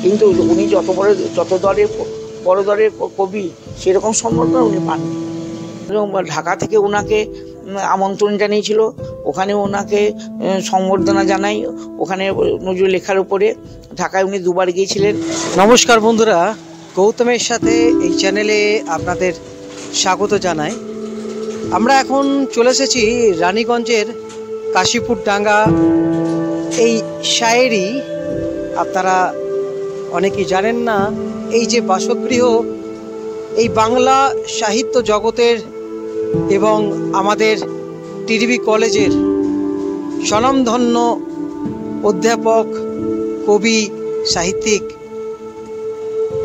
কিন্তু উনি যত বড় দরের কবি সেরকম সম্বর্ধনা উনি পাননি। ঢাকা থেকে ওনাকে আমন্ত্রণ জানিয়েছিল, ওখানে ওনাকে সম্বর্ধনা জানাই, ওখানে নজরুল লেখার উপরে। ঢাকায় উনি দুবার গিয়েছিলেন। নমস্কার বন্ধুরা, গৌতমের সাথে এই চ্যানেলে আপনাদের স্বাগত জানাই। আমরা এখন চলে এসেছি রানীগঞ্জের কাশীপুর ডাঙ্গা। এই শায়েরি আপনারা অনেকেই জানেন না, এই যে বাসগৃহ, এই বাংলা সাহিত্য জগতের এবং আমাদের টিডিবি কলেজের স্বনামধন্য অধ্যাপক, কবি, সাহিত্যিক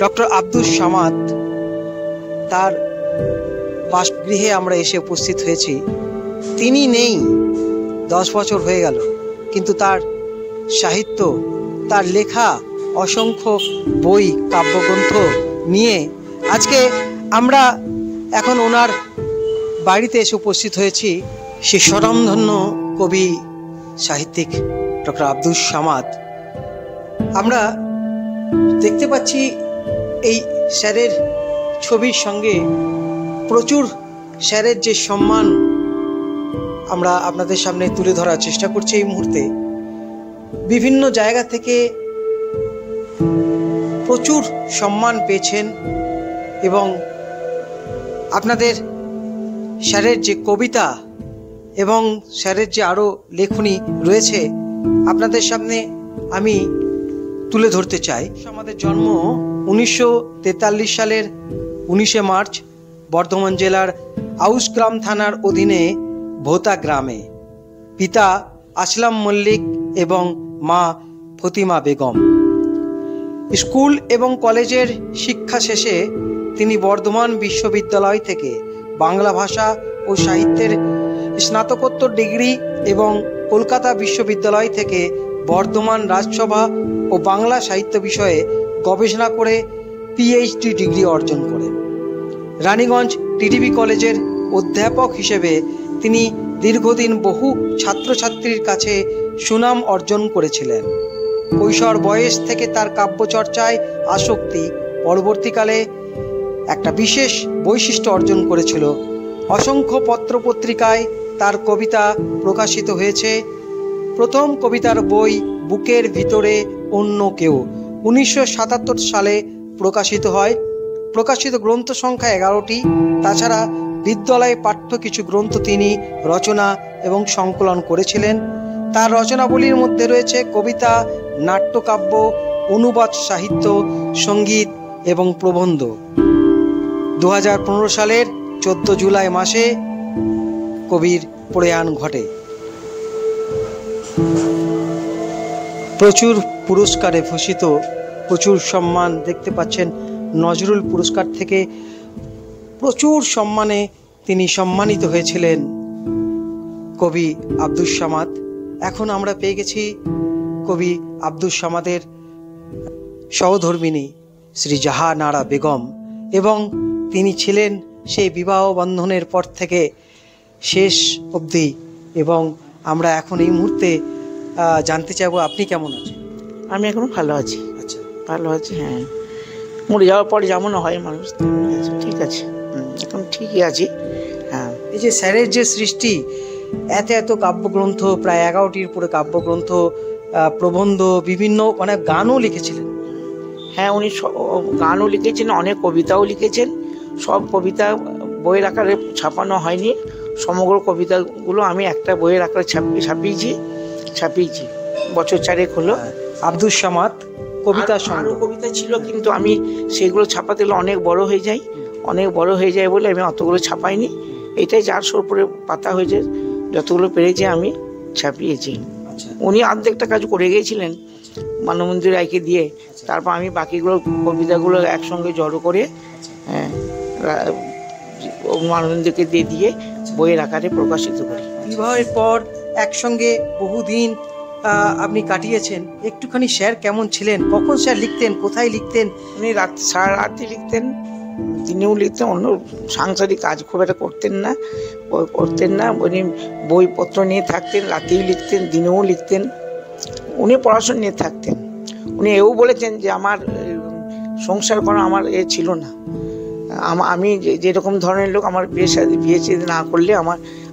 ডক্টর আব্দুস সামাদ, তার বাসগৃহে আমরা এসে উপস্থিত হয়েছি। তিনি নেই, 10 বছর হয়ে গেল, কিন্তু তার সাহিত্য, তার লেখা অসংখ্য বই, কাব্যগ্রন্থ নিয়ে আজকে আমরা এখন ওনার বাড়িতে এসে উপস্থিত হয়েছি। সে স্বনামধন্য কবি, সাহিত্যিক ডক্টর আব্দুস সামাদ। আমরা দেখতে পাচ্ছি এই স্যারের ছবির সঙ্গে প্রচুর স্যারের যে সম্মান আমরা আপনাদের সামনে তুলে ধরার চেষ্টা করছি। এই মুহূর্তে বিভিন্ন জায়গা থেকে প্রচুর সম্মান পেয়েছেন এবং আপনাদের স্যারের যে কবিতা এবং স্যারের যে আরও লেখনী রয়েছে আপনাদের সামনে আমি তুলে ধরতে চাই। আমাদের জন্ম 1943 সালের 19শে মার্চ বর্ধমান জেলার আউসগ্রাম থানার অধীনে ভোতা গ্রামে। পিতা আসলাম মল্লিক এবং মা ফতিমা বেগম। স্কুল এবং কলেজের শিক্ষা শেষে তিনি বর্ধমান বিশ্ববিদ্যালয় থেকে বাংলা ভাষা ও সাহিত্যের স্নাতকোত্তর ডিগ্রি এবং কলকাতা বিশ্ববিদ্যালয় থেকে বর্ধমান রাজসভা ও বাংলা সাহিত্য বিষয়ে গবেষণা করে পিএইচডি ডিগ্রি অর্জন করেন। রানীগঞ্জ টিডিবি কলেজের অধ্যাপক হিসেবে তিনি দীর্ঘদিন বহু ছাত্রছাত্রীর কাছে সুনাম অর্জন করেছিলেন। কৈশোর বয়স থেকে তার কাব্যচর্চায় আসক্তি পরবর্তীকালে একটা বিশেষ বৈশিষ্ট্য অর্জন করেছিল। অসংখ্য পত্রপত্রিকায় তার কবিতা প্রকাশিত হয়েছে। প্রথম কবিতার বই বুকের ভিতরে অন্য কেউ 1977 সালে প্রকাশিত হয়। প্রকাশিত গ্রন্থ সংখ্যা 11টি। তাছাড়া বিদ্যালয়ে পাঠ্য কিছু গ্রন্থ তিনি রচনা এবং সংকলন করেছিলেন। তার রচনাবলীর মধ্যে রয়েছে কবিতা, নাট্যকাব্য, অনুবাদ সাহিত্য, সঙ্গীত এবং প্রবন্ধ। 2015 সালের 14 জুলাই মাসে কবির প্রয়াণ ঘটে। প্রচুর পুরস্কারে ভূষিত, প্রচুর সম্মান দেখতে পাচ্ছেন। নজরুল পুরস্কার থেকে প্রচুর সম্মানে তিনি সম্মানিত হয়েছিলেন কবি আব্দুস সামাদ। এখন আমরা পেয়ে গেছি কবি আব্দুস সামাদের সহধর্মিণী শ্রী জাহানারা বেগম, এবং তিনি ছিলেন সেই বিবাহ বন্ধনের পর থেকে শেষ অবধি। এবং আমরা এখন এই মুহূর্তে জানতে চাইবো আপনি কেমন আছেন? আমি এখন ভালো আছি। আচ্ছা, ভালো আছি। হ্যাঁ, মরে যাওয়ার পরে যেমন হয় মানুষ, ঠিক আছে, এখন ঠিকই আছি। হ্যাঁ, এই যে স্যারের যে সৃষ্টি, এত কাব্যগ্রন্থ, প্রায় 11টির উপরে কাব্যগ্রন্থ, প্রবন্ধ, বিভিন্ন অনেক গানও লিখেছিলেন। হ্যাঁ, উনি গানও লিখেছেন, অনেক কবিতাও লিখেছেন। সব কবিতা বইয়ের আকারে ছাপানো হয়নি। সমগ্র কবিতাগুলো আমি একটা বইয়ের আকারে ছাপিয়েছি। বছর 4 হলো। আব্দুস সামাদ কবিতা আরও কবিতা ছিল, কিন্তু আমি সেগুলো ছাপাতে গেলে অনেক বড় হয়ে যায় বলে আমি অতগুলো ছাপাইনি। এটাই 400 উপরে পাতা হয়েছে, যতগুলো পেরেছি আমি ছাপিয়েছি। উনি অর্ধেকটা কাজ করে গিয়েছিলেন মানবমন্দির রায়কে দিয়ে। তারপর আমি বাকিগুলো কবিতাগুলো একসঙ্গে জড়ো করে মানবমন্দিরকে দিয়ে বইয়ের আকারে প্রকাশিত করি। বিবাহের পর একসঙ্গে বহুদিন আপনি কাটিয়েছেন। একটুখানি স্যার কেমন ছিলেন? কখন স্যার লিখতেন? কোথায় লিখতেন? উনি সারা রাতে লিখতেন, দিনেও লিখতেন। অন্য সাংসারিক কাজ খুব একটা করতেন না। উনি বইপত্র নিয়ে থাকতেন, রাতেও লিখতেন, দিনেও লিখতেন। উনি পড়াশোনা নিয়ে থাকতেন। উনি এও বলেছেন যে আমার সংসার করা আমার ছিল না, আমি যেরকম ধরনের লোক, আমার বিয়ে শাদী না করলে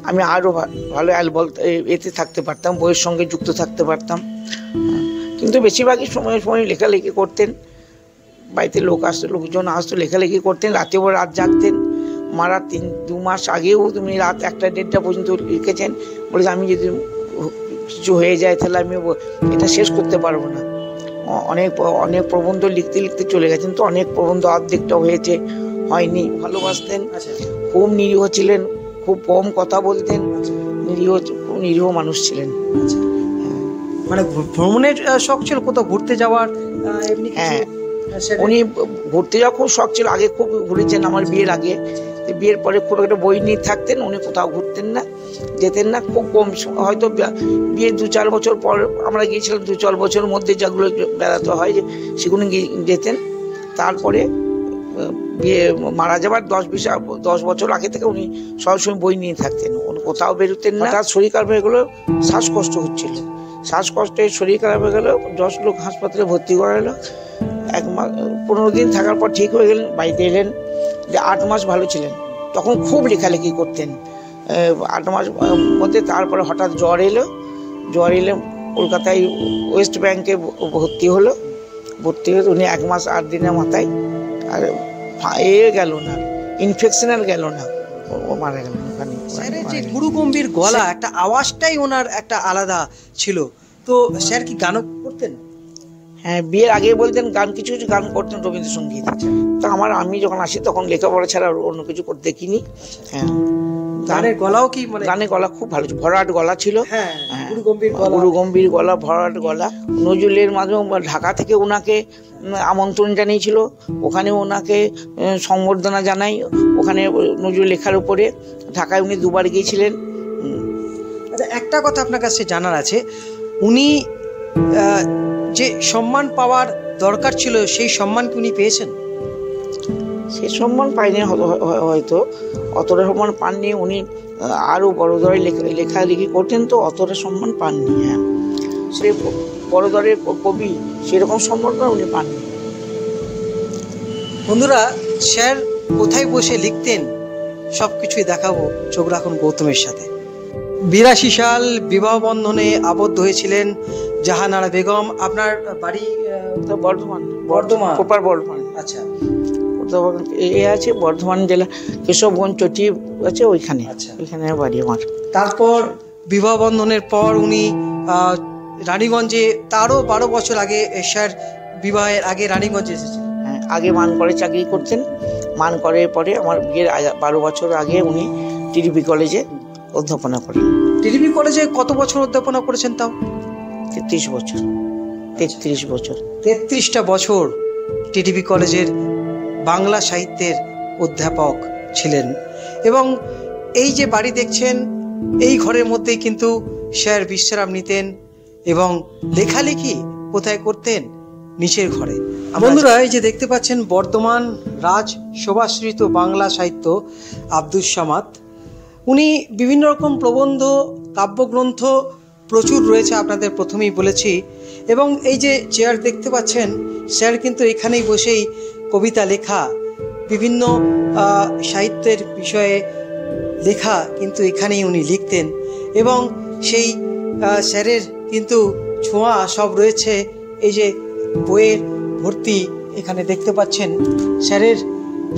আমি আরও ভালো অ্যালবল এতে থাকতে পারতাম, বইয়ের সঙ্গে যুক্ত থাকতে পারতাম। কিন্তু বেশিরভাগই সময় লেখালেখি করতেন, বাড়িতে লোকজন আসতো, লেখালেখি করতেন, রাতেও রাত জাগতেন। মারা 2 মাস আগেও তুমি রাত 1টা-1:30টা পর্যন্ত লিখেছেন, বলে আমি যদি কিছু হয়ে যায় তাহলে আমি এটা শেষ করতে পারবো না। অনেক প্রবন্ধ লিখতে চলে গেছেন, তো অনেক প্রবন্ধ অর্ধেকটা হয়নি। ভালোবাসতেন, খুব নিরীহ ছিলেন, খুব কম কথা বলতেন, খুব নিরীহ মানুষ ছিলেন। মানে ভ্রমণের শখ ছিল, কোথাও ঘুরতে যাওয়ার? হ্যাঁ, উনি ঘুরতে যাওয়ার খুব শখ ছিল, আগে খুব ঘুরেছেন আমার বিয়ের আগে। বিয়ের পরে খুব একটা বই নিয়ে থাকতেন, উনি কোথাও ঘুরতেন না, যেতেন না, খুব কম। হয়তো বিয়ের 2-4 বছর পর আমরা গিয়েছিলাম, 2-4 বছরের মধ্যে যেগুলো বেড়াতে হয় সেগুলো যেতেন। তারপরে বিয়ে মারা যাবার 10 বছর আগে থেকে উনি সবসময় বই নিয়ে থাকতেন, উনি কোথাও বেরোতেন না। তার শরীর খারাপ হয়ে গেলো, শ্বাসকষ্ট হচ্ছিল, শ্বাসকষ্টে শরীর খারাপ হয়ে গেলো, 10 লোক হাসপাতালে ভর্তি করালো। 1 মাস 15 দিন থাকার পর ঠিক হয়ে গেলেন, বাড়িতে এলেন। যে 8 মাস ভালো ছিলেন, তখন খুব লেখালেখি করতেন 8 মাস মধ্যে। তারপরে হঠাৎ জ্বর এলে কলকাতায় ওয়েস্ট ব্যাংকে ভর্তি হয়ে উনি 1 মাস 8 দিনের মাথায় আর গেল না, ইনফেকশন আর গেল না, ও মারা গেল। যে গুরু গম্ভীর গলা, একটা আওয়াজটাই ওনার একটা আলাদা ছিল। তো স্যার কি গানও করতেন? হ্যাঁ, বিয়ের আগে বলতেন কিছু গান করতেন, রবীন্দ্রসঙ্গীত। তো আমি যখন আসি তখন লেখাপড়া ছাড়া অন্য কিছু করতে দেখিনি। হ্যাঁ, গানের গলাও কি গানের গলা খুব ভালো, ভরাট গলা ছিল। হ্যাঁ, গুরু গম্ভীর গলা, ভরাট গলা। নজরুলের মাধ্যমে ঢাকা থেকে ওনাকে আমন্ত্রণ জানিয়েছিল, ওখানে ওনাকে সম্বর্ধনা জানাই, ওখানে নজরুল লেখার উপরে। ঢাকায় উনি 2বার গিয়েছিলেন। আচ্ছা, একটা কথা আপনার কাছে জানার আছে, উনি যে সম্মান পাওয়ার দরকার ছিল সেই সম্মান কি উনি পেয়েছেন? সে সম্মান পাইনি, হয়তো অতটা সম্মান পাননি। উনি আরো বড় দরে লেখালেখি করতেন, তো অতটা সম্মান পাননি। হ্যাঁ, সে বড় দরের কবি, সেরকম সম্মান উনি পাননি। বন্ধুরা, স্যার কোথায় বসে লিখতেন সবকিছুই দেখাবো, চোখ রাখুন গৌতমের সাথে। 82 সাল বিবাহ বন্ধনে আবদ্ধ হয়েছিলেন জাহানারা বেগম। আপনার বাড়ি বর্ধমান, প্রপার বর্ধমান। আচ্ছা, আছে বর্ধমান জেলা, কেশবগঞ্জ চটি আছে, ওইখানে। আচ্ছা, ওইখানে বাড়ি আমার। তারপর বিবাহ বন্ধনের পর উনি রানীগঞ্জে, তারও 12 বছর আগে, স্যার বিবাহের আগে রানীগঞ্জে এসেছেন। হ্যাঁ, আগে মানকরে চাকরি করতেন, মানকরের পরে আমার বিয়ের 12 বছর আগে উনি টিডিপি কলেজে অধ্যাপনা করেন। টিডিপি কলেজে কত বছর অধ্যাপনা করেছেন? তাও 33 বছর। 33টা বছর টিডিপি কলেজের বাংলা সাহিত্যের অধ্যাপক ছিলেন। এবং এই যে বাড়ি দেখছেন, এই ঘরের মধ্যেই কিন্তু স্যার বিশ্রাম নিতেন এবং লেখালেখি কোথায় করতেন? নিচের ঘরে। বন্ধুরা, এই যে দেখতে পাচ্ছেন বর্ধমান রাজ শোভাশ্রিত বাংলা সাহিত্য আব্দুস সামাদ। উনি বিভিন্ন রকম প্রবন্ধ, কাব্যগ্রন্থ প্রচুর রয়েছে, আপনাদের প্রথমেই বলেছি। এবং এই যে চেয়ার দেখতে পাচ্ছেন, স্যার কিন্তু এখানেই বসেই কবিতা লেখা, বিভিন্ন সাহিত্যের বিষয়ে লেখা কিন্তু এখানেই উনি লিখতেন। এবং সেই স্যারের কিন্তু ছোঁয়া সব রয়েছে। এই যে বইয়ের ভর্তি এখানে দেখতে পাচ্ছেন, স্যারের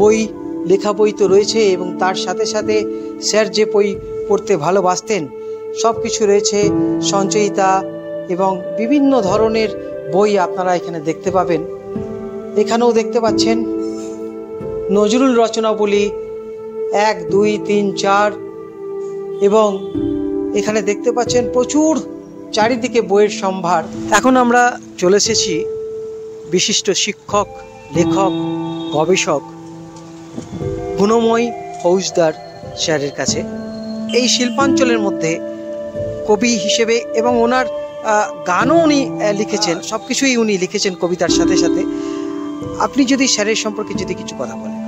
বই, লেখা বই তো রয়েছে, এবং তার সাথে সাথে স্যার যে বই পড়তে ভালোবাসতেন সব কিছু রয়েছে, সঞ্চয়িতা এবং বিভিন্ন ধরনের বই আপনারা এখানে দেখতে পাবেন। এখানেও দেখতে পাচ্ছেন নজরুল রচনাবলী 1, 2, 3, 4, এবং এখানে দেখতে পাচ্ছেন প্রচুর চারিদিকে বইয়ের সম্ভার। এখন আমরা চলে এসেছি বিশিষ্ট শিক্ষক, লেখক, গবেষক গুণময় ফৌজদার স্যারের কাছে। এই শিল্পাঞ্চলের মধ্যে কবি হিসেবে, এবং ওনার গানও উনি লিখেছেন, সব কিছুই উনি লিখেছেন কবিতার সাথে সাথে। আপনি যদি স্যারের সম্পর্কে যদি কিছু কথা বলেন।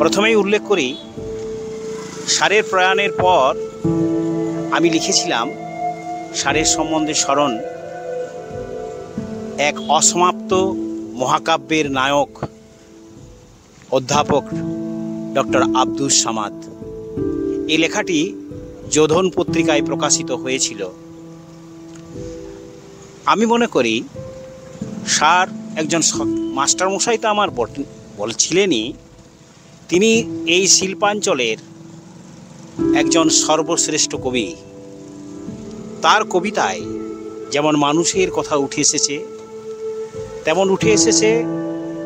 প্রথমেই উল্লেখ করি, স্যারের প্রয়াণের পর আমি লিখেছিলাম স্যারের সম্বন্ধে স্মরণ, এক অসমাপ্ত মহাকাব্যের নায়ক অধ্যাপক ডক্টর আব্দুস সামাদ। এই লেখাটি যোধন পত্রিকায় প্রকাশিত হয়েছিল। আমি মনে করি স্যার একজন মাস্টারমশাই তো আমার বলছিলেনই, তিনি এই শিল্পাঞ্চলের একজন সর্বশ্রেষ্ঠ কবি। তার কবিতায় যেমন মানুষের কথা উঠে এসেছে, তেমন উঠে এসেছে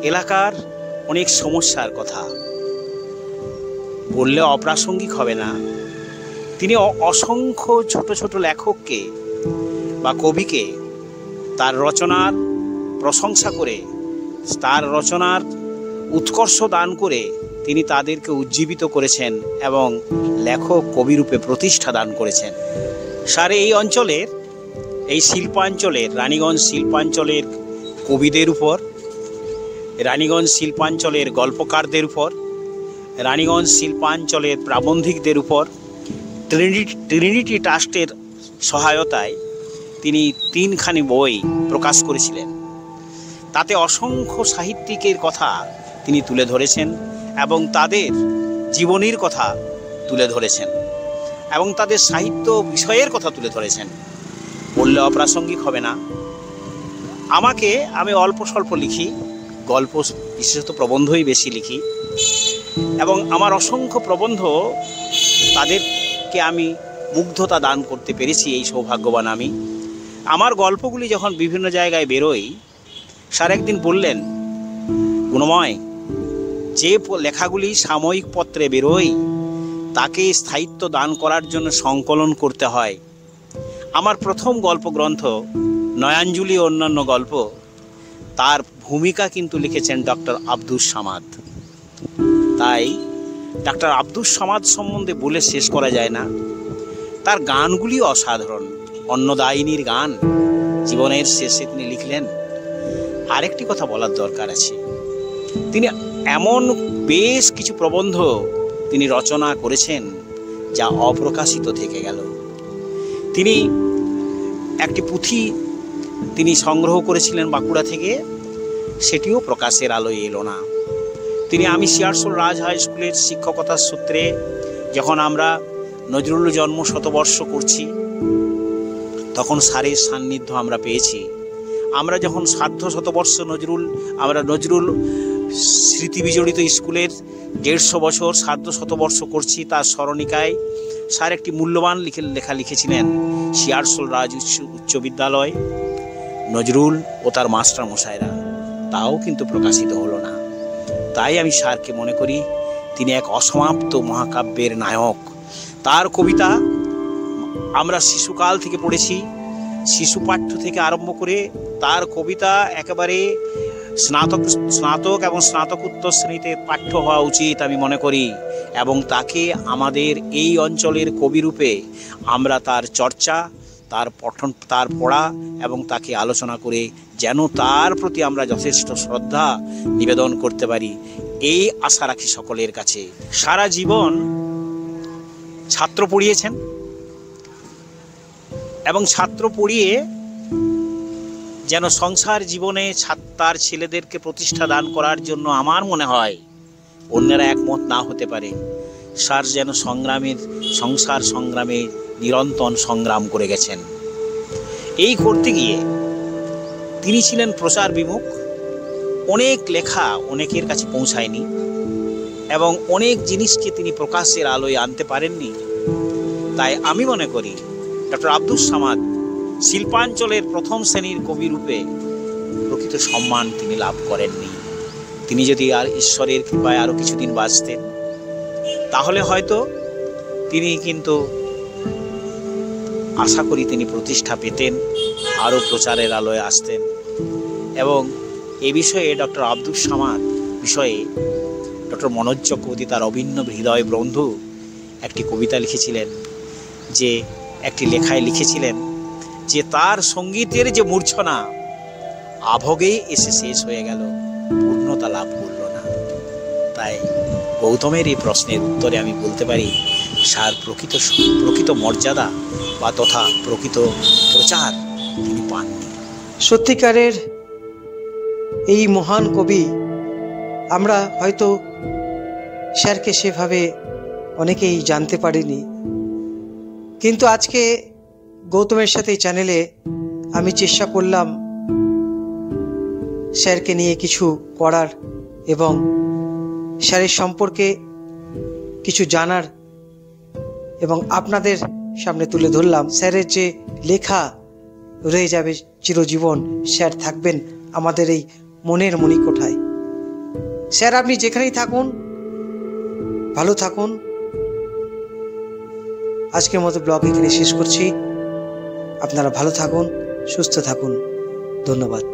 এলাকার অনেক সমস্যার কথা। বললে অপ্রাসঙ্গিক হবে না, তিনি অসংখ্য ছোট ছোট লেখককে বা কবিকে তার রচনার প্রশংসা করে, তার রচনার উৎকর্ষ দান করে তিনি তাদেরকে উজ্জীবিত করেছেন এবং লেখক কবিরূপে প্রতিষ্ঠা দান করেছেন। স্যার এই অঞ্চলের, এই শিল্পাঞ্চলের, রানীগঞ্জ শিল্পাঞ্চলের কবিদের উপর, রানীগঞ্জ শিল্পাঞ্চলের গল্পকারদের উপর, রানীগঞ্জ শিল্পাঞ্চলের প্রাবন্ধিকদের উপর ট্রিনিটি ট্রাস্টের সহায়তায় তিনি 3খানি বই প্রকাশ করেছিলেন। তাতে অসংখ্য সাহিত্যিকের কথা তিনি তুলে ধরেছেন এবং তাদের জীবনীর কথা তুলে ধরেছেন এবং তাদের সাহিত্য বিষয়ের কথা তুলে ধরেছেন। বললে অপ্রাসঙ্গিক হবে না। আমি অল্প স্বল্প লিখি, গল্প বিশেষত প্রবন্ধই বেশি লিখি এবং আমার অসংখ্য প্রবন্ধ তাদেরকে আমি মুগ্ধতা দান করতে পেরেছি, এই সৌভাগ্যবান আমি। আমার গল্পগুলি যখন বিভিন্ন জায়গায় বেরোই, স্যার একদিন বললেন, গুণময়, যে লেখাগুলি সাময়িক পত্রে বেরোয় তাকে স্থায়িত্ব দান করার জন্য সংকলন করতে হয়। আমার প্রথম গল্প গ্রন্থ নয়াঞ্জলি অন্যান্য গল্প, তার ভূমিকা কিন্তু লিখেছেন ডক্টর আব্দুস সামাদ। তাই ডক্টর আব্দুস সামাদ সম্বন্ধে বলে শেষ করা যায় না। তার গানগুলি অসাধারণ। অন্নদায়িনীর গান জীবনের শেষে তিনি লিখলেন। আরেকটি কথা বলার দরকার আছে, তিনি এমন বেশ কিছু প্রবন্ধ তিনি রচনা করেছেন যা অপ্রকাশিত থেকে গেল। তিনি একটি পুঁথি তিনি সংগ্রহ করেছিলেন বাঁকুড়া থেকে, সেটিও প্রকাশের আলোয় এলো না। আমি শিয়ারসোল রাজ হাই স্কুলের শিক্ষকতার সূত্রে যখন আমরা নজরুল জন্ম শতবর্ষ করছি, তখন স্যারের সান্নিধ্য আমরা পেয়েছি। আমরা যখন সার্ধ শতবর্ষ নজরুল স্মৃতি বিজড়িত স্কুলের 150 বছর সার্ধ শতবর্ষ করছি, তার স্মরণিকায় স্যার একটি মূল্যবান লেখা লিখেছিলেন, শিয়ারসোল রাজ উচ্চ বিদ্যালয়, নজরুল ও তার মাস্টারমশাইরা। তাও কিন্তু প্রকাশিত হলো না। তাই আমি স্যারকে মনে করি তিনি এক অসমাপ্ত মহাকাব্যের নায়ক। তার কবিতা আমরা শিশুকাল থেকে পড়েছি, শিশু পাঠ্য থেকে আরম্ভ করে তার কবিতা একেবারে স্নাতক এবং স্নাতকোত্তর শ্রেণীতে পাঠ্য হওয়া উচিত আমি মনে করি। এবং তাকে আমাদের এই অঞ্চলের কবিরূপে আমরা তার চর্চা, তার পঠন, তার পড়া এবং তাকে আলোচনা করে যেন তার প্রতি আমরা যথেষ্ট শ্রদ্ধা নিবেদন করতে পারি, এই আশা রাখি সকলের কাছে। সারা জীবন ছাত্র পড়িয়েছেন এবং ছাত্র পড়িয়ে যেন সংসার জীবনে তার ছেলেদেরকে প্রতিষ্ঠা দান করার জন্য আমার মনে হয় অন্যরা একমত না হতে পারে, স্যার যেন সংসার সংগ্রামে নিরন্তর সংগ্রাম করে গেছেন। এই করতে গিয়ে তিনি ছিলেন প্রচার বিমুখ। অনেক লেখা অনেকের কাছে পৌঁছায়নি এবং অনেক জিনিসকে তিনি প্রকাশের আলোয় আনতে পারেননি। তাই আমি মনে করি ডক্টর আব্দুস সামাদ শিল্পাঞ্চলের প্রথম শ্রেণীর কবি রূপে প্রকৃত সম্মান তিনি লাভ করেননি। তিনি যদি আর ঈশ্বরের কৃপায় আরও কিছুদিন বাঁচতেন, তাহলে হয়তো তিনি কিন্তু আশা করি তিনি প্রতিষ্ঠা পেতেন, আরও প্রচারের আলোয় আসতেন। এবং এ বিষয়ে ডক্টর আব্দুস সামাদ বিষয়ে ডক্টর মনোজ চক্রবর্তী তার অভিন্ন হৃদয় বন্ধু একটি কবিতা লিখেছিলেন, যে একটি লেখায় লিখেছিলেন যে তার সঙ্গীতের যে মূর্ছনা আভোগেই এসে শেষ হয়ে গেল, পূর্ণতা লাভ করল না। তাই গৌতমের এই প্রশ্নের উত্তরে আমি বলতে পারি স্যার প্রকৃত মর্যাদা বা তথা প্রকৃত প্রচার তিনি পাননি। সত্যিকারের এই মহান কবি, আমরা হয়তো স্যারকে সেভাবে অনেকেই জানতে পারিনি, কিন্তু আজকে গৌতমের সাথে এই চ্যানেলে আমি চেষ্টা করলাম স্যারকে নিয়ে কিছু করার এবং স্যারের সম্পর্কে কিছু জানার, এবং আপনাদের সামনে তুলে ধরলাম। স্যারের যে লেখা রয়ে যাবে চিরজীবন, স্যার থাকবেন আমাদের এই মনের মণিকোঠায়। স্যার, আপনি যেখানেই থাকুন ভালো থাকুন। আজকের মতো ব্লগ এখানে শেষ করছি। আপনারা ভালো থাকুন, সুস্থ থাকুন। ধন্যবাদ।